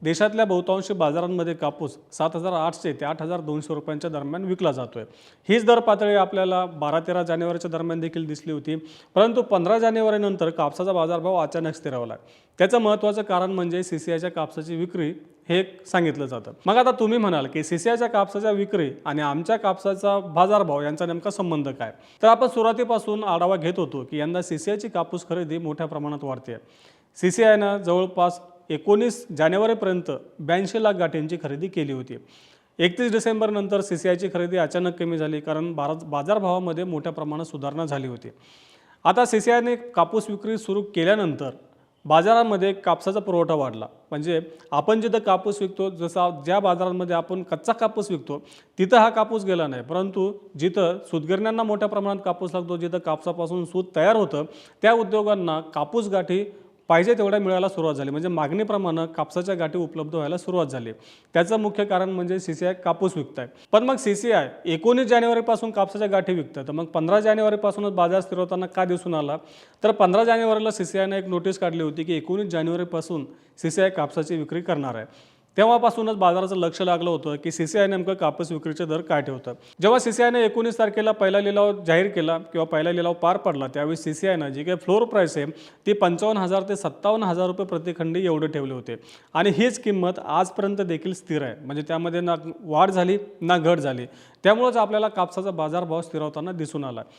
देशातल्या बहुतांश बाजारांमध्ये कापूस 7,800 ते 8,200 रुपयांच्या दरम्यान विकला जातोय। हीच दर पातळी आपल्याला 12-13 जानेवारीच्या दरम्यान देखील दिसली होती, परंतु 15 जानेवारीनंतर कापसाचा बाजारभाव अचानक स्थिरावला। त्याचं महत्त्वाचं कारण म्हणजे सीसीआयच्या कापसाची विक्री हे सांगितलं जातं। मग आता तुम्ही म्हणाल की सीसीआयच्या कापसाच्या विक्री आणि आमच्या कापसाचा बाजारभाव यांचा नेमका संबंध काय? तर आपण सुरुवातीपासून आढावा घेत होतो की यंदा सीसीआयची कापूस खरेदी मोठ्या प्रमाणात वाढते। सीसीआयनं जवळपास 19 जानेवारीपर्यंत 82 लाख गाठींची खरेदी केली होती। 31 डिसेंबर नंतर सीसीआयची खरेदी अचानक कमी झाली, कारण बाजारभावामध्ये मोठ्या प्रमाणात सुधारणा झाली होती। आता सीसीआयने कापूस विक्री सुरू केल्यानंतर बाजारामध्ये कापसाचा पुरवठा वाढला। म्हणजे आपण जिथं कापूस विकतो, जसं ज्या बाजारांमध्ये आपण कच्चा कापूस विकतो तिथं हा कापूस गेला नाही, परंतु जिथं सूतगिरण्यांना मोठ्या प्रमाणात कापूस लागतो, जिथं कापसापासून सूत तयार होतं, त्या उद्योगांना कापूस गाठी पाहिजे तेवढ्या मिळायला सुरुवात झाली। म्हणजे मागणीप्रमाणे कापसाच्या गाठी उपलब्ध व्हायला सुरुवात झाली। त्याचं मुख्य कारण म्हणजे सीसीआय कापूस विकताय। पण मग सीसीआय 19 जानेवारीपासून कापसाच्या गाठी विकतं, तर मग 15 जानेवारीपासूनच बाजार स्थिर होताना का दिसून आला? तर 15 जानेवारीला सीसीआयने एक नोटीस काढली होती की 19 जानेवारीपासून सीसीआय कापसाची विक्री करणार आहे। तेव्हापासूनच बाजाराचं लक्ष लागलं होतं की सीसीआय नेमकं कापूस विक्रीचे दर काय ठेवतं। जेव्हा सीसीआयने 19 तारखेला पहिला लिलाव जाहीर केला किंवा पहिला लिलाव पार पडला, त्यावेळी सीसीआयनं जी काही फ्लोर प्राइस आहे ती 55,000 ते 57,000 रुपये प्रतिखंडी एवढे ठेवले होते, आणि हीच किंमत आजपर्यंत देखील स्थिर आहे। म्हणजे त्यामध्ये ना वाढ झाली ना घट झाली। त्यामुळेच आपल्याला कापसाचा बाजारभाव स्थिरावताना दिसून आला।